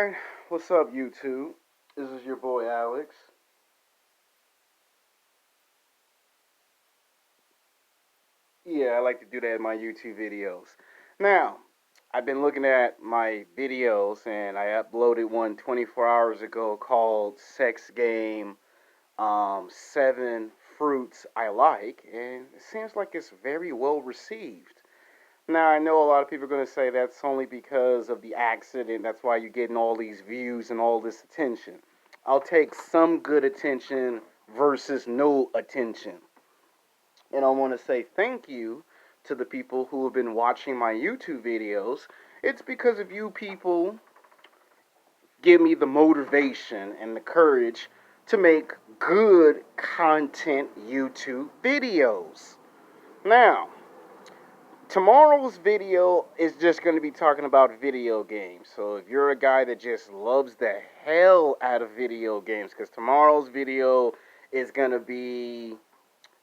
Alright, what's up YouTube? This is your boy Alex. Yeah, I like to do that in my YouTube videos. Now, I've been looking at my videos and I uploaded one 24 hours ago called Sex Game 7 Fruits I Like, and it seems like it's very well received. Now, I know a lot of people are going to say that's only because of the accident, that's why you're getting all these views and all this attention. I'll take some good attention versus no attention. And I want to say thank you to the people who have been watching my YouTube videos. It's because of you people give me the motivation and the courage to make good content YouTube videos. Now, tomorrow's video is just going to be talking about video games. So if you're a guy that just loves the hell out of video games, because tomorrow's video is going to be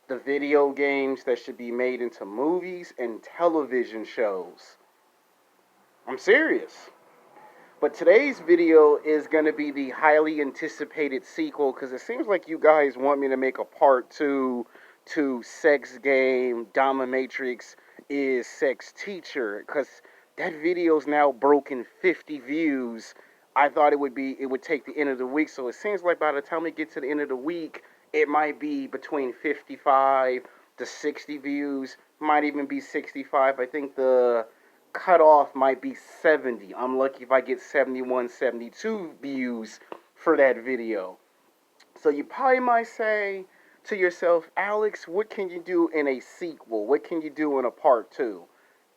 the video games that should be made into movies and television shows. I'm serious. But today's video is going to be the highly anticipated sequel because it seems like you guys want me to make a part 2 to Sex Game Dominatrix is Sex Teacher because that video's now broken 50 views. I thought it would take the end of the week, so it seems like by the time we get to the end of the week, it might be between 55 to 60 views, might even be 65. I think the cutoff might be 70. I'm lucky if I get 71, 72 views for that video. So you probably might say to yourself, Alex, what can you do in a sequel? What can you do in a part 2?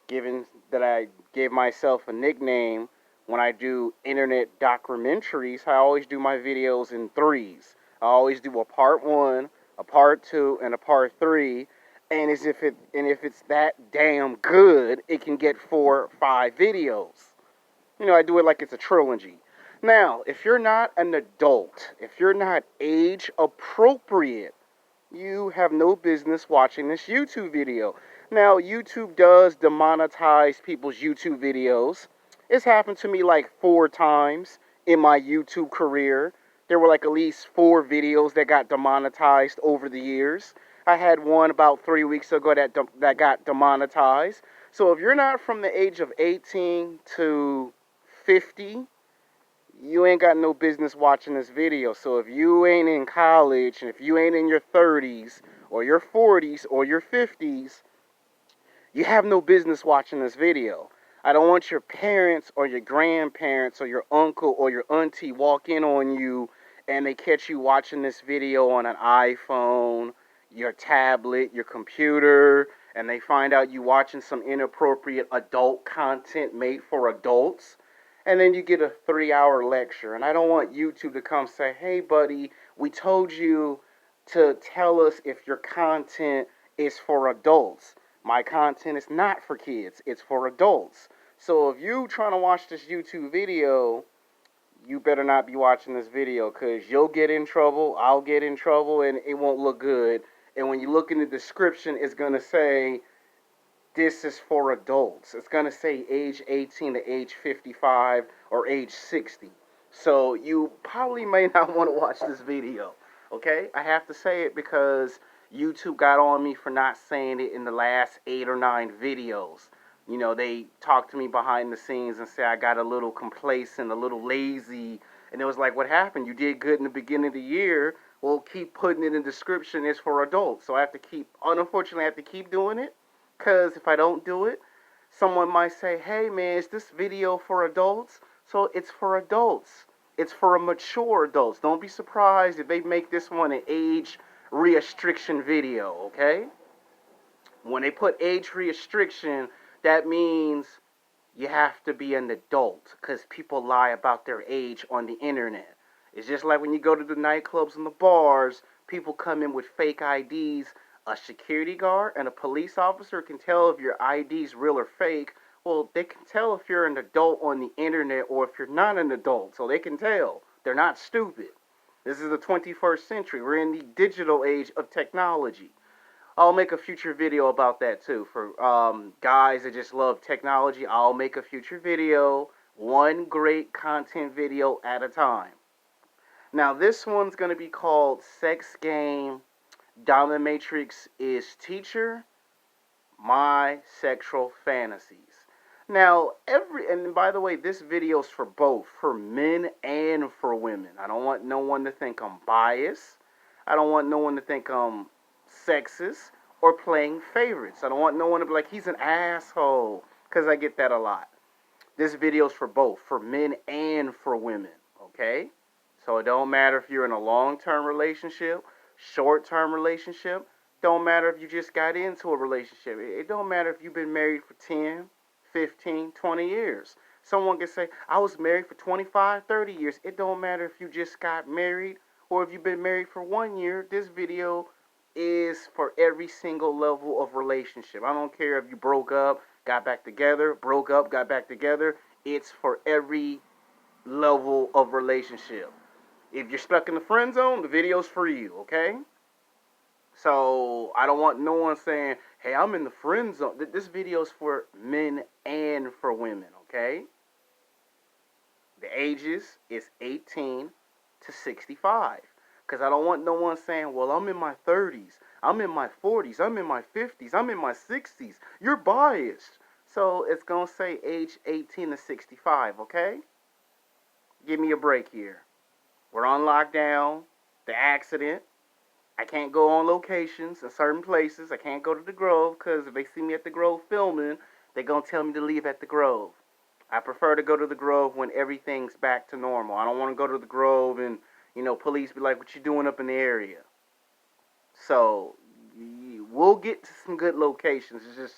Given that I gave myself a nickname when I do internet documentaries, I always do my videos in threes. I always do a part 1, a part 2, and a part 3. And if it's that damn good, it can get 4 or 5 videos. I do it like it's a trilogy. Now, if you're not an adult, if you're not age appropriate, you have no business watching this YouTube video. Now, YouTube does demonetize people's YouTube videos. It's happened to me like 4 times in my YouTube career. There were like at least 4 videos that got demonetized over the years. I had one about 3 weeks ago that got demonetized. So if you're not from the age of 18 to 50, you ain't got no business watching this video. So if you ain't in college, and if you ain't in your 30s, or your 40s, or your 50s, you have no business watching this video. I don't want your parents, or your grandparents, or your uncle, or your auntie walk in on you, and they catch you watching this video on an iPhone, your tablet, your computer, and they find out you watching some inappropriate adult content made for adults, and then you get a 3-hour lecture. And I don't want YouTube to come say, hey buddy, we told you to tell us if your content is for adults. My content is not for kids, it's for adults. So if you trying to watch this YouTube video, you better not be watching this video because you'll get in trouble, I'll get in trouble, and it won't look good. And when you look in the description, it's going to say, this is for adults. It's going to say age 18 to age 55 or age 60. So you probably may not want to watch this video. Okay? I have to say it because YouTube got on me for not saying it in the last 8 or 9 videos. They talked to me behind the scenes and said I got a little complacent, a little lazy. And it was like, what happened? You did good in the beginning of the year. Well, keep putting it in the description. It's for adults. So unfortunately, I have to keep doing it. Because if I don't do it, someone might say, hey man, is this video for adults? So it's for adults. It's for mature adults. Don't be surprised if they make this one an age restriction video, okay? When they put age restriction, that means you have to be an adult because people lie about their age on the internet. It's just like when you go to the nightclubs and the bars, people come in with fake IDs. A security guard and a police officer can tell if your ID's real or fake. Well, they can tell if you're an adult on the internet or if you're not an adult. So they can tell. They're not stupid. This is the 21st century. We're in the digital age of technology. I'll make a future video about that too. For guys that just love technology, I'll make a future video One great content video at a time. Now, this one's going to be called Sex Game Dominatrix is Teacher, My Sexual Fantasies. Now, and by the way, this video's for both, for men and for women. I don't want no one to think I'm biased. I don't want no one to think I'm sexist or playing favorites. I don't want no one to be like, he's an asshole, because I get that a lot. This video's for both, for men and for women, okay? So it don't matter if you're in a long-term relationship, short-term relationship. Don't matter if you just got into a relationship. It don't matter if you've been married for 10, 15, 20 years. Someone can say, I was married for 25, 30 years. It don't matter if you just got married or if you've been married for 1 year. This video is for every single level of relationship. I don't care if you broke up, got back together, broke up, got back together. It's for every level of relationship. If you're stuck in the friend zone, the video's for you, okay? So I don't want no one saying, hey, I'm in the friend zone. This video's for men and for women, okay? The ages is 18 to 65. Because I don't want no one saying, well, I'm in my 30s, I'm in my 40s, I'm in my 50s, I'm in my 60s. You're biased. So it's going to say age 18 to 65, okay? Give me a break here. We're on lockdown. The accident. I can't go on locations in certain places. I can't go to the Grove because if they see me at the Grove filming, they're going to tell me to leave at the Grove. I prefer to go to the Grove when everything's back to normal. I don't want to go to the Grove and, police be like, what you doing up in the area? So, we'll get to some good locations. It's just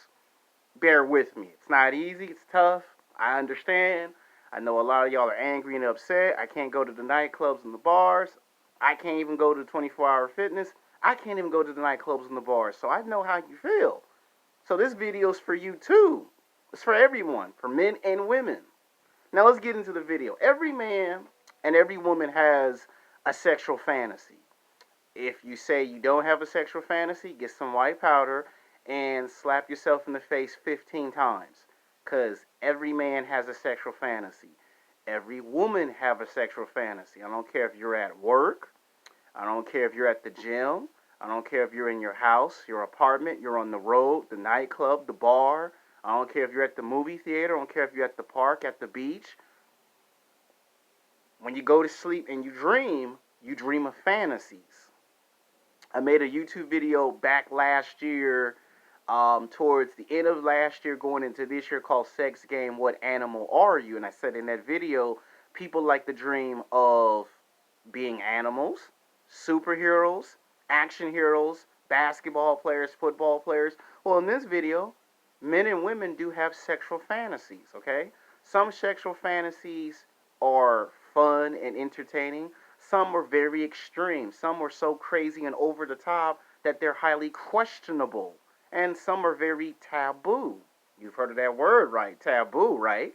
bear with me. It's not easy. It's tough. I understand. I know a lot of y'all are angry and upset. I can't go to the nightclubs and the bars. I can't even go to 24-hour fitness. I can't even go to the nightclubs and the bars. So I know how you feel. So this video's for you too. It's for everyone, for men and women. Now let's get into the video. Every man and every woman has a sexual fantasy. If you say you don't have a sexual fantasy, get some white powder and slap yourself in the face 15 times. Because every man has a sexual fantasy. Every woman have a sexual fantasy. I don't care if you're at work. I don't care if you're at the gym. I don't care if you're in your house, your apartment, you're on the road, the nightclub, the bar. I don't care if you're at the movie theater. I don't care if you're at the park, at the beach. When you go to sleep and you dream of fantasies. I made a YouTube video back last year, towards the end of last year, going into this year, called Sex Game, What Animal Are You? And I said in that video, people like to dream of being animals, superheroes, action heroes, basketball players, football players. Well, in this video, men and women do have sexual fantasies, okay? Some sexual fantasies are fun and entertaining. Some are very extreme. Some are so crazy and over the top that they're highly questionable. And some are very taboo. You've heard of that word, right? Taboo, right?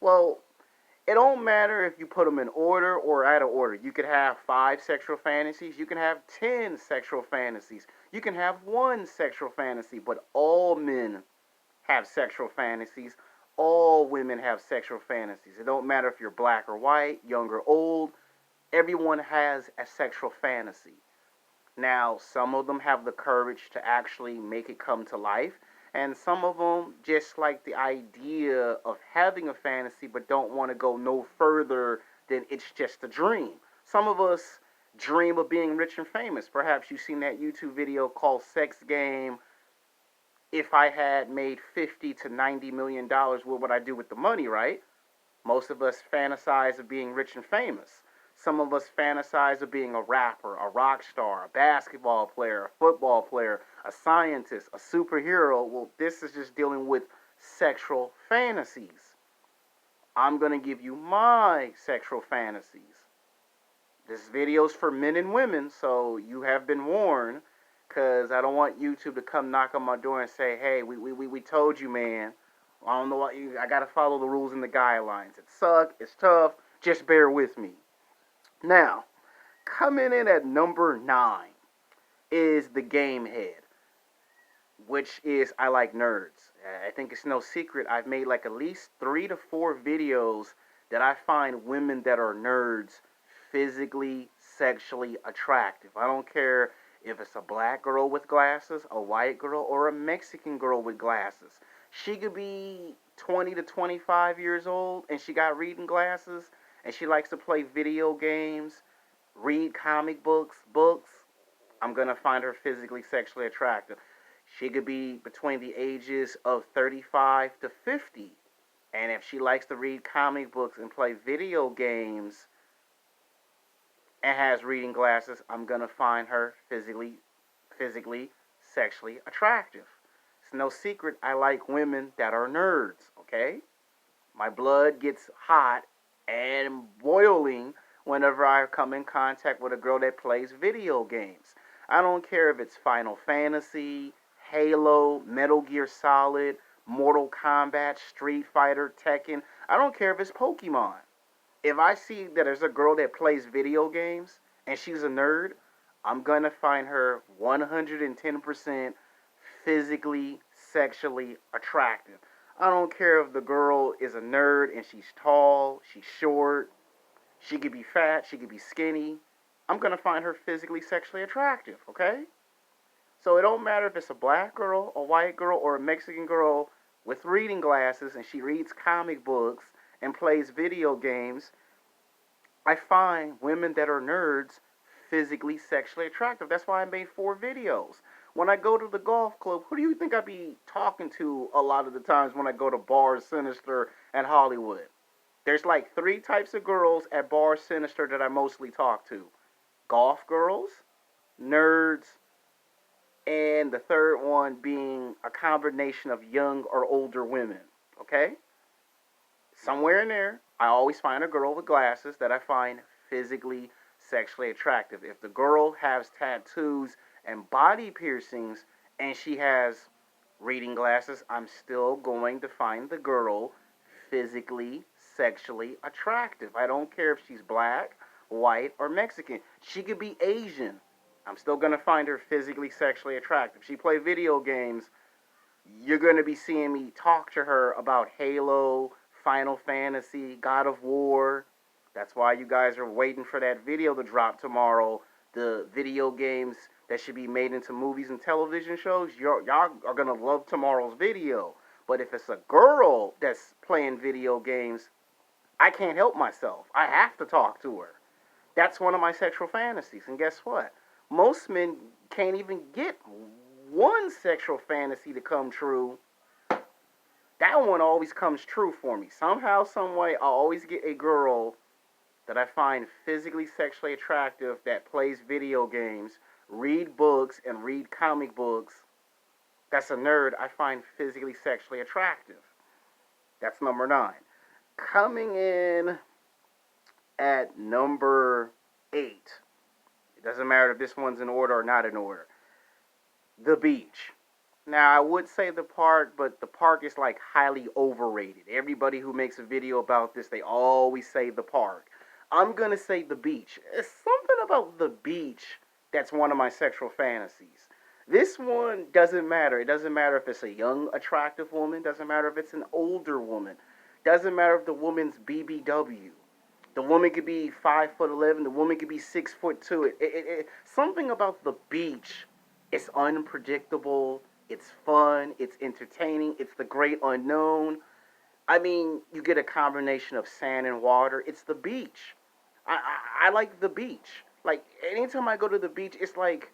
Well, it don't matter if you put them in order or out of order. You could have 5 sexual fantasies. You can have 10 sexual fantasies. You can have 1 sexual fantasy. But all men have sexual fantasies. All women have sexual fantasies. It don't matter if you're black or white, young or old. Everyone has a sexual fantasy. Now, some of them have the courage to actually make it come to life, and some of them just like the idea of having a fantasy but don't want to go no further than it's just a dream. Some of us dream of being rich and famous. Perhaps you've seen that YouTube video called Sex Game. If I had made $50 to $90 million, what would I do with the money, right? Most of us fantasize of being rich and famous. Some of us fantasize of being a rapper, a rock star, a basketball player, a football player, a scientist, a superhero. Well, this is just dealing with sexual fantasies. I'm going to give you my sexual fantasies. This video's for men and women, so you have been warned, because I don't want YouTube to come knock on my door and say, hey, we told you, man. I don't know what I got to follow the rules and the guidelines. It sucks. It's tough. Just bear with me. Now, coming in at number 9 is the Game Head, which is I like nerds. I think it's no secret. I've made like at least 3 to 4 videos that I find women that are nerds physically, sexually attractive. I don't care if it's a black girl with glasses, a white girl, or a Mexican girl with glasses. She could be 20 to 25 years old and she got reading glasses and she likes to play video games, read comic books. I'm gonna find her physically, sexually attractive. She could be between the ages of 35 to 50. And if she likes to read comic books and play video games and has reading glasses, I'm gonna find her physically, sexually attractive. It's no secret I like women that are nerds, okay? My blood gets hot and boiling whenever I come in contact with a girl that plays video games. I don't care if it's Final Fantasy, Halo, Metal Gear Solid, Mortal Kombat, Street Fighter, Tekken. I don't care if it's Pokemon. If I see that there's a girl that plays video games and she's a nerd, I'm gonna find her 110% physically, sexually attractive. I don't care if the girl is a nerd and she's tall, she's short, she could be fat, she could be skinny. I'm gonna find her physically, sexually attractive, okay? So it don't matter if it's a black girl, a white girl, or a Mexican girl with reading glasses and she reads comic books and plays video games. I find women that are nerds physically, sexually attractive. That's why I made 4 videos. When I go to the golf club, who do you think I be talking to a lot of the times when I go to Bars Sinister and Hollywood? There's like 3 types of girls at Bar Sinister that I mostly talk to: golf girls, nerds, and the third one being a combination of young or older women. Okay? Somewhere in there, I always find a girl with glasses that I find physically, sexually attractive. If the girl has tattoos and body piercings and she has reading glasses, I'm still going to find the girl physically, sexually attractive. I don't care if she's black, white, or Mexican. She could be Asian. I'm still going to find her physically, sexually attractive. She play video games. You're going to be seeing me talk to her about Halo, Final Fantasy, God of War. That's why you guys are waiting for that video to drop tomorrow. The video games that should be made into movies and television shows. Y'all are going to love tomorrow's video. But if it's a girl that's playing video games, I can't help myself. I have to talk to her. That's one of my sexual fantasies. And guess what? Most men can't even get one sexual fantasy to come true. That one always comes true for me. Somehow, some way, I'll always get a girl that I find physically, sexually attractive that plays video games, read books, and read comic books. That's a nerd I find physically, sexually attractive. That's number 9. Coming in at number 8. It doesn't matter if this one's in order or not in order. The beach. Now, I would say the park, but the park is like highly overrated. Everybody who makes a video about this, they always say the park. I'm going to say the beach. It's something about the beach that's one of my sexual fantasies. This one doesn't matter. It doesn't matter if it's a young, attractive woman. It doesn't matter if it's an older woman. It doesn't matter if the woman's BBW. The woman could be 5'11". The woman could be 6'2". Something about the beach. It's unpredictable. It's fun. It's entertaining. It's the great unknown. I mean, you get a combination of sand and water. It's the beach. I like the beach. Like, anytime I go to the beach, it's like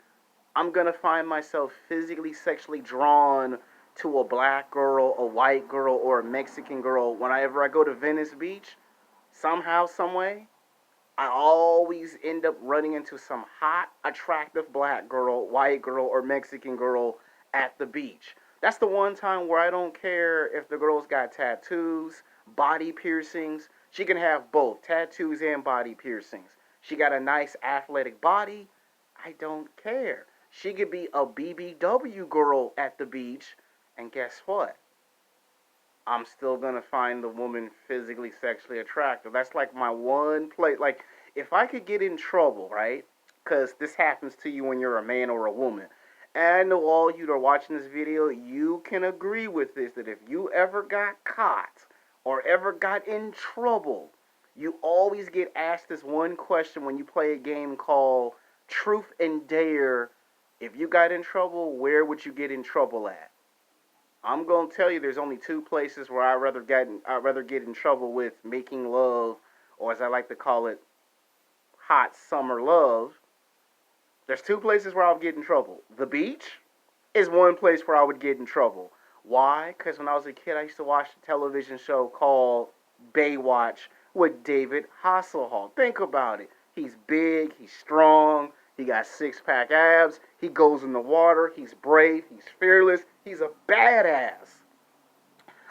I'm going to find myself physically, sexually drawn to a black girl, a white girl, or a Mexican girl. Whenever I go to Venice Beach, somehow, someway, I always end up running into some hot, attractive black girl, white girl, or Mexican girl at the beach. That's the one time where I don't care if the girl's got tattoos, body piercings. She can have both, tattoos and body piercings. She got a nice athletic body. I don't care. She could be a BBW girl at the beach, and guess what? I'm still gonna find the woman physically, sexually attractive. That's like my one place. Like, if I could get in trouble, right? Because this happens to you when you're a man or a woman. And I know all you that are watching this video, you can agree with this, that if you ever got caught or ever got in trouble, you always get asked this one question when you play a game called Truth and Dare. If you got in trouble, where would you get in trouble at? I'm gonna tell you, there's only two places where I'd rather get in trouble with making love, or as I like to call it, hot summer love. There's two places where I would get in trouble. The beach is one place where I would get in trouble. Why? Because when I was a kid, I used to watch a television show called Baywatch with David Hasselhoff. Think about it. He's big, he's strong, he got six pack abs, he goes in the water, he's brave, he's fearless, he's a badass.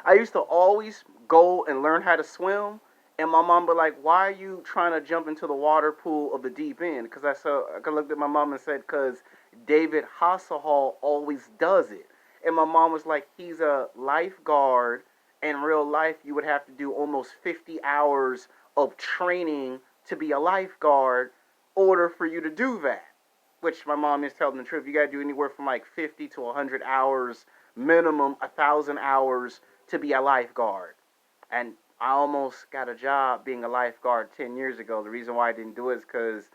I used to always go and learn how to swim, and my mom would like, "Why are you trying to jump into the water pool of the deep end?" Because I looked at my mom and said, "Because David Hasselhoff always does it." And my mom was like, "He's a lifeguard. In real life, you would have to do almost 50 hours of training to be a lifeguard, order for you to do that." Which my mom is telling the truth. You got to do anywhere from like 50 to 100 hours minimum, 1,000 hours to be a lifeguard. And I almost got a job being a lifeguard 10 years ago. The reason why I didn't do it is because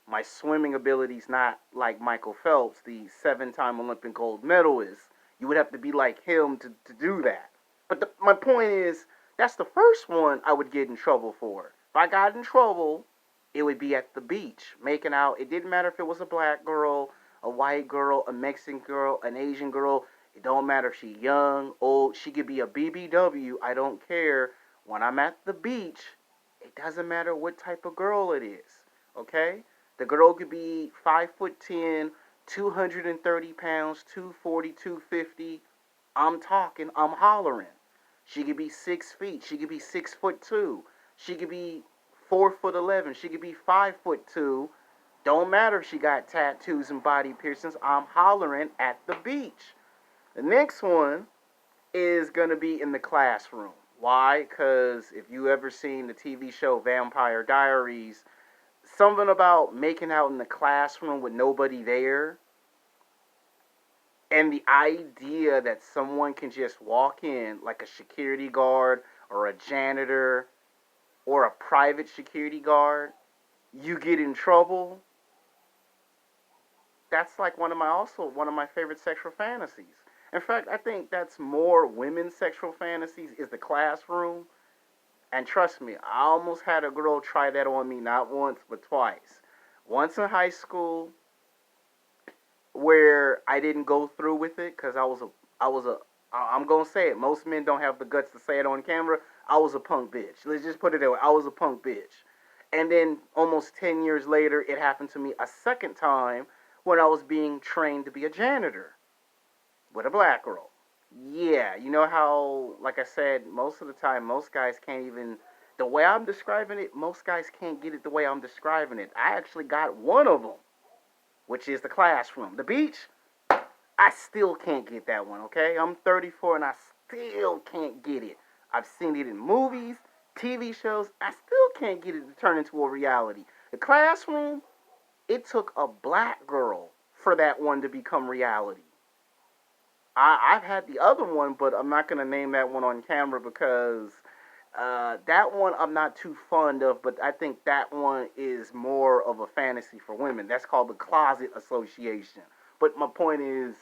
my swimming ability is not like Michael Phelps, the 7 time Olympic gold medalist. You would have to be like him to do that. But my point is, that's the first one I would get in trouble for. If I got in trouble, it would be at the beach, making out. It didn't matter if it was a black girl, a white girl, a Mexican girl, an Asian girl. It don't matter if she young, old. She could be a BBW. I don't care. When I'm at the beach, it doesn't matter what type of girl it is. Okay? The girl could be 5'10", 230 pounds, 240, 250. I'm talking, I'm hollering. She could be 6 feet. She could be 6'2". She could be 4'11". She could be 5'2". Don't matter if she got tattoos and body piercings. I'm hollering at the beach. The next one is gonna be in the classroom. Why? Because if you ever seen the TV show Vampire Diaries, something about making out in the classroom with nobody there, and the idea that someone can just walk in, like a security guard or a janitor or a private security guard, you get in trouble. That's like one of my favorite sexual fantasies. In fact, I think that's more women's sexual fantasies is the classroom. And trust me, I almost had a girl try that on me not once but twice. Once in high school, where I didn't go through with it because I'm gonna say it. Most men don't have the guts to say it on camera. I was a punk bitch. Let's just put it that way. I was a punk bitch. And then almost 10 years later, it happened to me a second time when I was being trained to be a janitor with a black girl. Yeah, you know how, like I said, most of the time, most guys can't even, the way I'm describing it, most guys can't get it the way I'm describing it. I actually got one of them, which is the classroom. The beach, I still can't get that one, okay? I'm 34 and I still can't get it. I've seen it in movies, TV shows. I still can't get it to turn into a reality. The classroom, it took a black girl for that one to become reality. I've had the other one, but I'm not going to name that one on camera because that one I'm not too fond of, but I think that one is more of a fantasy for women. That's called the Closet Association. But my point is,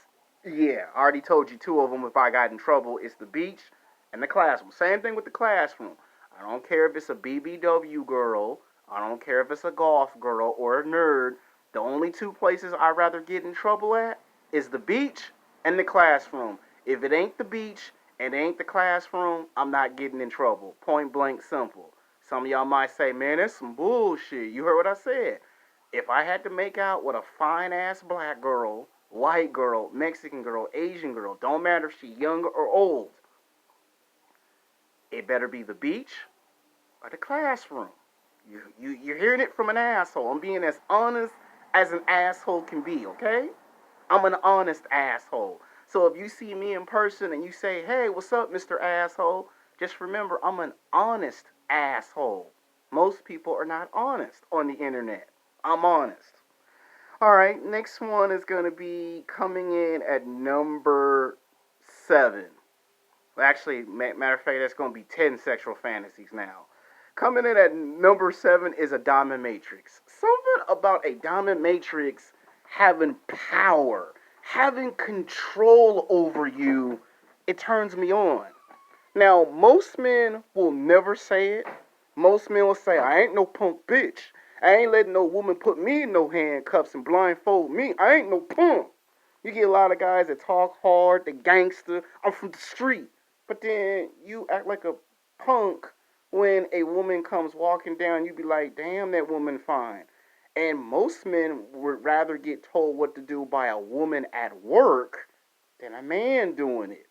yeah, I already told you two of them if I got in trouble. It's the beach and the classroom. Same thing with the classroom. I don't care if it's a BBW girl. I don't care if it's a golf girl or a nerd. The only two places I'd rather get in trouble at is the beach and the classroom. If it ain't the beach and it ain't the classroom, I'm not getting in trouble. Point blank simple. Some of y'all might say, man, that's some bullshit. You heard what I said. If I had to make out with a fine ass black girl, white girl, Mexican girl, Asian girl, don't matter if she's young or old, it better be the beach or the classroom. You're hearing it from an asshole. I'm being as honest as an asshole can be, okay? I'm an honest asshole. So if you see me in person and you say, hey, what's up, Mr. Asshole? Just remember, I'm an honest asshole. Most people are not honest on the internet. I'm honest. All right, next one is going to be coming in at number 7. Actually, matter of fact, that's going to be 10 sexual fantasies now. Coming in at number 7 is a dominatrix. Something about a dominatrix having power, having control over you, it turns me on. Now, most men will never say it. Most men will say, I ain't no punk bitch. I ain't letting no woman put me in no handcuffs and blindfold me. I ain't no punk. You get a lot of guys that talk hard, they gangster. I'm from the street. But then you act like a punk when a woman comes walking down. You be like, damn, that woman fine. And most men would rather get told what to do by a woman at work than a man doing it.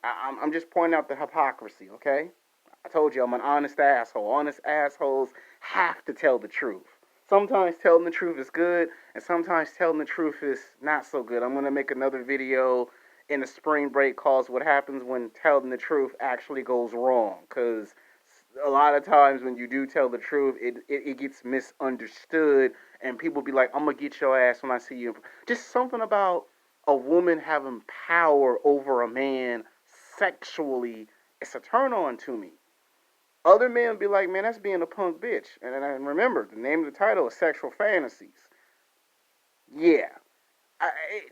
I'm just pointing out the hypocrisy, okay? I told you I'm an honest asshole. Honest assholes have to tell the truth. Sometimes telling the truth is good, and sometimes telling the truth is not so good. I'm going to make another video in the spring break called What Happens When Telling the Truth Actually Goes Wrong. Because a lot of times when you do tell the truth, it gets misunderstood, and people be like, I'm going to get your ass when I see you. Just something about a woman having power over a man sexually, it's a turn on to me. Other men be like, man, that's being a punk bitch. And remember, the name of the title is Sexual Fantasies. Yeah.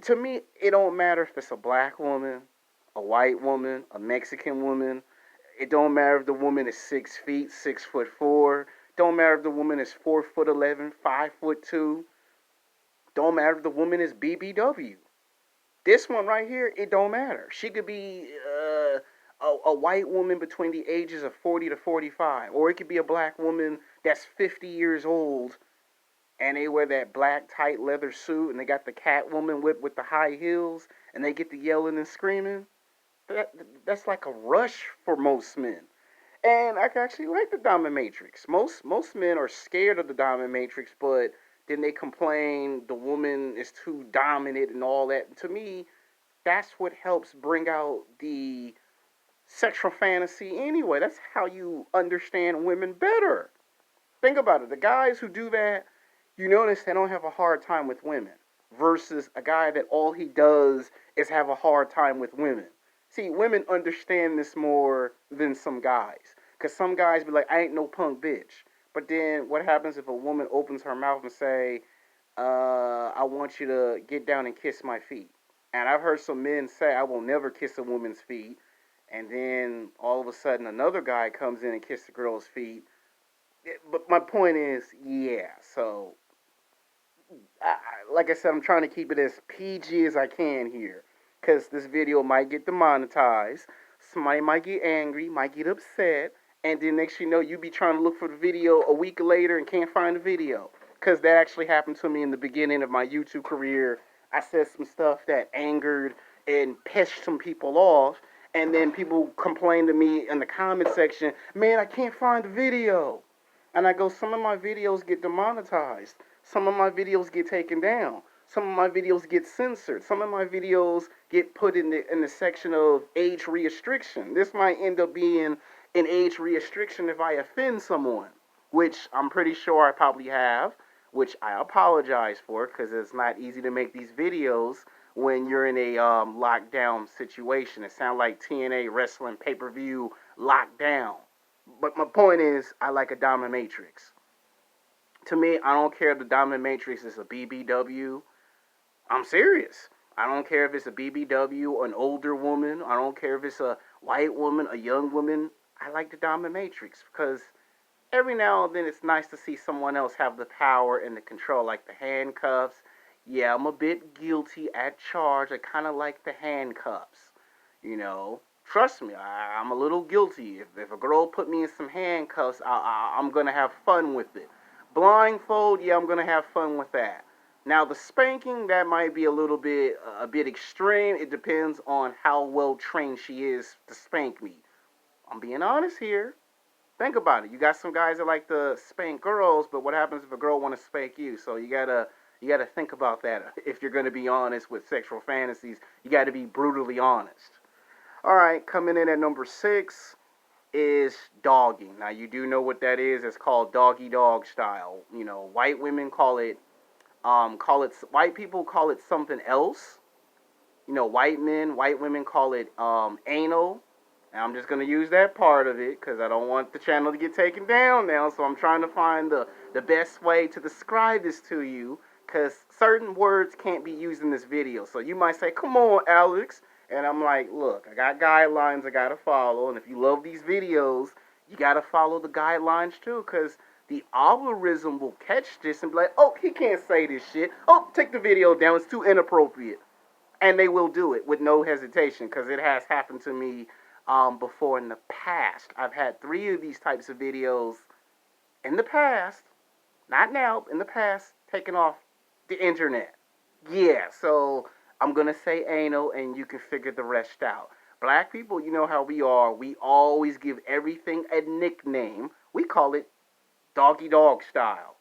To me, it don't matter if it's a black woman, a white woman, a Mexican woman. It don't matter if the woman is 6 feet, 6'4". Don't matter if the woman is 4'11", 5'2". Don't matter if the woman is BBW. This one right here, it don't matter. She could be a white woman between the ages of 40 to 45, or it could be a black woman that's 50 years old, and they wear that black tight leather suit, and they got the Catwoman whip with the high heels, and they get the yelling and screaming. That's like a rush for most men. And I actually like the dominatrix. Most men are scared of the dominatrix, but then they complain the woman is too dominant and all that. And to me, that's what helps bring out the sexual fantasy anyway. That's how you understand women better. Think about it. The guys who do that, you notice they don't have a hard time with women versus a guy that all he does is have a hard time with women. See, women understand this more than some guys. Because some guys be like, I ain't no punk bitch. But then what happens if a woman opens her mouth and say, I want you to get down and kiss my feet? And I've heard some men say, I will never kiss a woman's feet. And then all of a sudden another guy comes in and kisses the girl's feet. But my point is, yeah, so like I said, I'm trying to keep it as PG as I can here. Because this video might get demonetized. Somebody might get angry, might get upset. And then next you know, you be trying to look for the video a week later and can't find the video. Because that actually happened to me in the beginning of my YouTube career. I said some stuff that angered and pissed some people off. And then people complained to me in the comment section, man, I can't find the video. And I go, some of my videos get demonetized. Some of my videos get taken down. Some of my videos get censored. Some of my videos get put in the section of age restriction. This might end up being an age restriction if I offend someone, which I'm pretty sure I probably have, which I apologize for because it's not easy to make these videos when you're in a lockdown situation. It sounds like TNA wrestling pay-per-view lockdown. But my point is, I like a dominatrix. To me, I don't care if the dominatrix is a BBW. I'm serious. I don't care if it's a BBW, an older woman. I don't care if it's a white woman, a young woman. I like the dominatrix because every now and then it's nice to see someone else have the power and the control, like the handcuffs. Yeah, I'm a bit guilty at charge. I kind of like the handcuffs. You know, trust me, I'm a little guilty. If a girl put me in some handcuffs, I'm going to have fun with it. Blindfold, yeah, I'm going to have fun with that. Now, the spanking, that might be a bit extreme. It depends on how well trained she is to spank me. I'm being honest here. Think about it. You got some guys that like to spank girls, but what happens if a girl want to spank you? So you gotta think about that. If you're gonna be honest with sexual fantasies, you gotta be brutally honest. All right, coming in at number 6 is dogging. Now you do know what that is. It's called doggy dog style. You know, white women call it White people call it something else. You know, white women call it anal. And I'm just gonna use that part of it because I don't want the channel to get taken down now. So I'm trying to find the best way to describe this to you because certain words can't be used in this video. So you might say, "Come on, Alex," and I'm like, "Look, I got guidelines I gotta follow, and if you love these videos, you gotta follow the guidelines too, because." The algorithm will catch this and be like, "Oh, he can't say this shit. Oh, take the video down. It's too inappropriate." And they will do it with no hesitation because it has happened to me before in the past. I've had 3 of these types of videos in the past, not now, in the past, taken off the internet. Yeah, so I'm going to say anal and you can figure the rest out. Black people, you know how we are. We always give everything a nickname. We call it doggy dog style.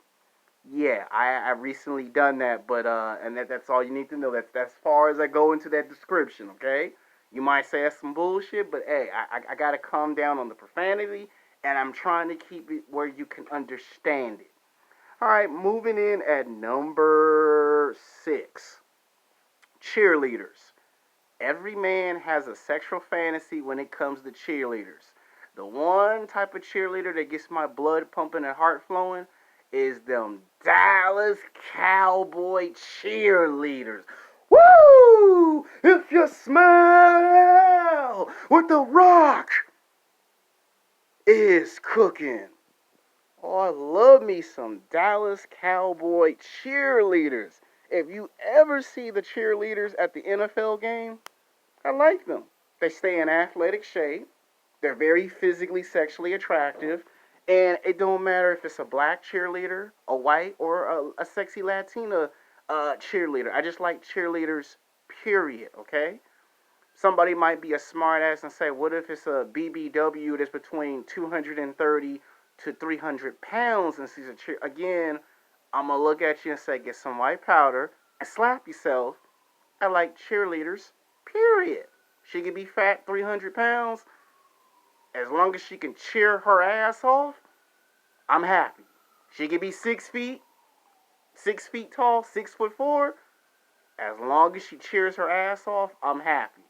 Yeah, I recently done that, but and that's all you need to know. That's as far as I go into that description. Okay, you might say that's some bullshit, but hey, I gotta calm down on the profanity, and I'm trying to keep it where you can understand it. All right, moving in at number 6, cheerleaders. Every man has a sexual fantasy when it comes to cheerleaders. The one type of cheerleader that gets my blood pumping and heart flowing is them Dallas Cowboy cheerleaders. Woo! If you smell what the Rock is cooking. Oh, I love me some Dallas Cowboy cheerleaders. If you ever see the cheerleaders at the NFL game, I like them. They stay in athletic shape. They're very physically, sexually attractive. And it don't matter if it's a black cheerleader, a white, or a sexy Latina cheerleader. I just like cheerleaders, period, okay? Somebody might be a smartass and say, what if it's a BBW that's between 230 to 300 pounds and she's a cheer? Again, I'm going to look at you and say, get some white powder and slap yourself. I like cheerleaders, period. She could be fat, 300 pounds. As long as she can cheer her ass off, I'm happy. She could be 6 feet tall, 6'4". As long as she cheers her ass off, I'm happy.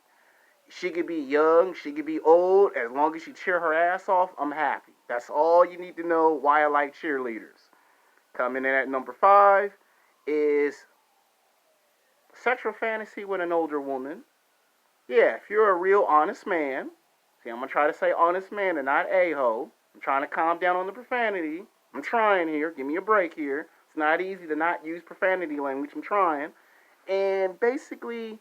She could be young, she could be old. As long as she cheer her ass off, I'm happy. That's all you need to know why I like cheerleaders. Coming in at number 5 is sexual fantasy with an older woman. Yeah, if you're a real honest man, see, I'm going to try to say honest man and not a-ho. I'm trying to calm down on the profanity. I'm trying here. Give me a break here. It's not easy to not use profanity language. I'm trying. And basically,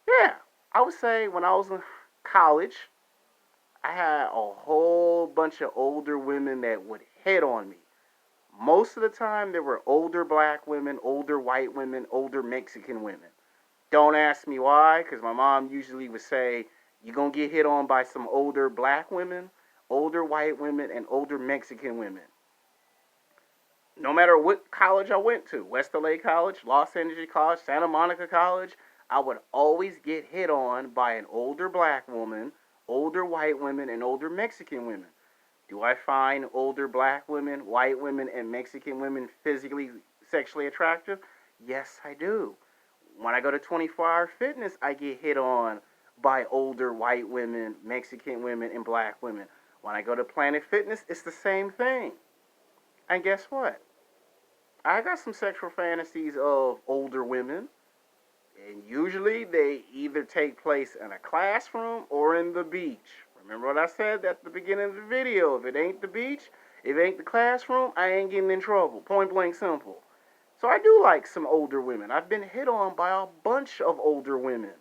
yeah, I would say when I was in college, I had a whole bunch of older women that would hit on me. Most of the time, there were older black women, older white women, older Mexican women. Don't ask me why, because my mom usually would say, you're going to get hit on by some older black women, older white women, and older Mexican women. No matter what college I went to, West LA College, Los Angeles College, Santa Monica College, I would always get hit on by an older black woman, older white women, and older Mexican women. Do I find older black women, white women, and Mexican women physically, sexually attractive? Yes, I do. When I go to 24-hour fitness, I get hit on by older white women, Mexican women, and black women. When I go to Planet Fitness, it's the same thing. And guess what? I got some sexual fantasies of older women, and usually they either take place in a classroom or in the beach. Remember what I said at the beginning of the video? If it ain't the beach, if it ain't the classroom, I ain't getting in trouble. Point blank simple. So I do like some older women. I've been hit on by a bunch of older women.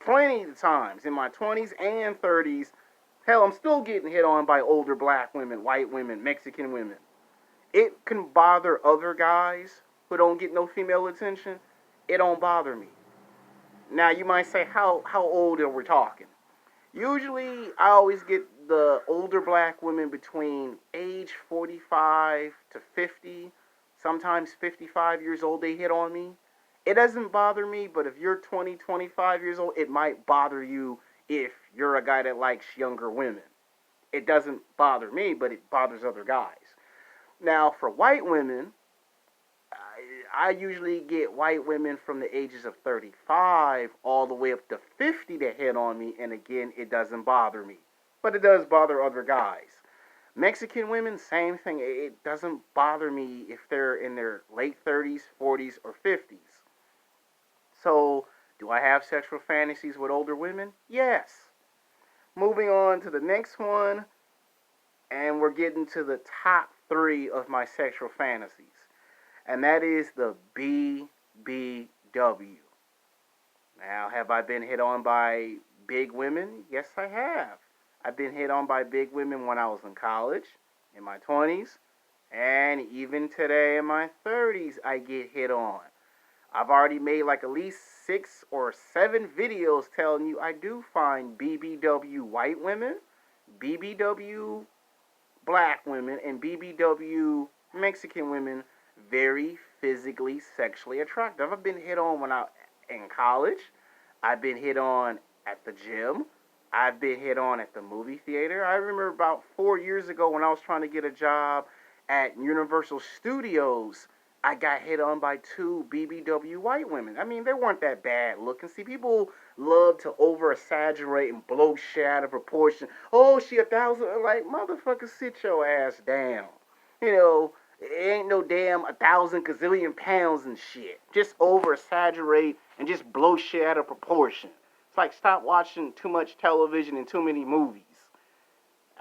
Plenty of times in my 20s and 30s. Hell, I'm still getting hit on by older black women, white women, Mexican women. It can bother other guys who don't get no female attention. It don't bother me. Now you might say, how old are we talking? Usually I always get the older black women between age 45 to 50, sometimes 55 years old, they hit on me. It doesn't bother me, but if you're 20, 25 years old, it might bother you if you're a guy that likes younger women. It doesn't bother me, but it bothers other guys. Now, for white women, I usually get white women from the ages of 35 all the way up to 50 that hit on me, and again, it doesn't bother me. But it does bother other guys. Mexican women, same thing. It doesn't bother me if they're in their late 30s, 40s, or 50s. So, do I have sexual fantasies with older women? Yes. Moving on to the next one, and we're getting to the top three of my sexual fantasies, and that is the BBW. Now, have I been hit on by big women? Yes, I have. I've been hit on by big women when I was in college, in my 20s, and even today in my 30s, I get hit on. I've already made like at least 6 or 7 videos telling you I do find BBW white women, BBW black women, and BBW Mexican women very physically sexually attractive. I've been hit on when I in college. I've been hit on at the gym. I've been hit on at the movie theater. I remember about 4 years ago when I was trying to get a job at Universal Studios, I got hit on by 2 BBW white women. I mean, they weren't that bad looking. See, people love to over exaggerate and blow shit out of proportion. Oh, she 1,000. Like, motherfucker, sit your ass down. You know, it ain't no damn 1,000 gazillion pounds and shit. Just over exaggerate and just blow shit out of proportion. It's like stop watching too much television and too many movies.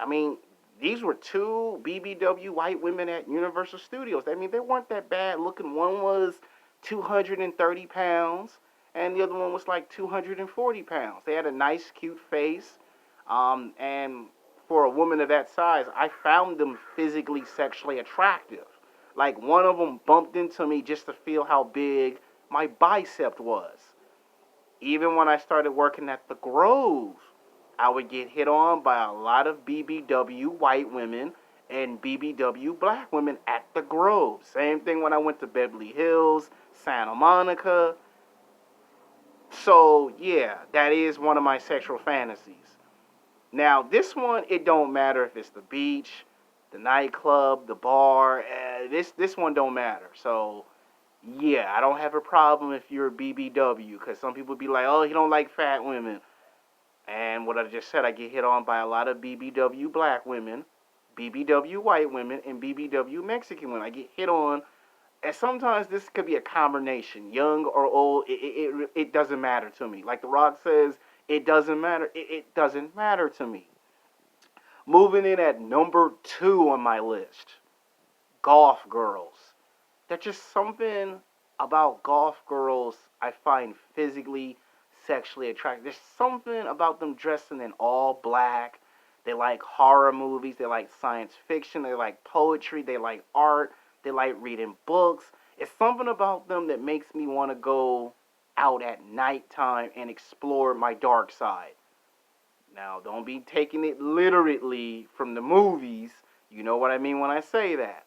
I mean, these were 2 BBW white women at Universal Studios. I mean, they weren't that bad looking. One was 230 pounds, and the other one was like 240 pounds. They had a nice, cute face. And for a woman of that size, I found them physically, sexually attractive. Like, one of them bumped into me just to feel how big my bicep was. Even when I started working at the Grove, I would get hit on by a lot of BBW white women and BBW black women at the Grove. Same thing when I went to Beverly Hills, Santa Monica. So, yeah, that is one of my sexual fantasies. Now, this one, it don't matter if it's the beach, the nightclub, the bar. This one don't matter. So, yeah, I don't have a problem if you're a BBW, because some people be like, oh, he don't like fat women. And what I just said, I get hit on by a lot of BBW black women, BBW white women, and BBW Mexican women. I get hit on, and sometimes this could be a combination, young or old. It doesn't matter to me. Like The Rock says, it doesn't matter. It doesn't matter to me. Moving in at number 2 on my list, Goth Girls. There's just something about Goth Girls I find physically, sexually attractive. There's something about them dressing in all black. They like horror movies. They like science fiction. They like poetry. They like art. They like reading books. It's something about them that makes me want to go out at nighttime and explore my dark side. Now, don't be taking it literally from the movies. You know what I mean when I say that.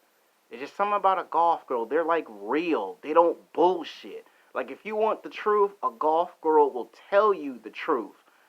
It's just something about a golf girl. They're like real. They don't bullshit. Like, if you want the truth, a golf girl will tell you the truth.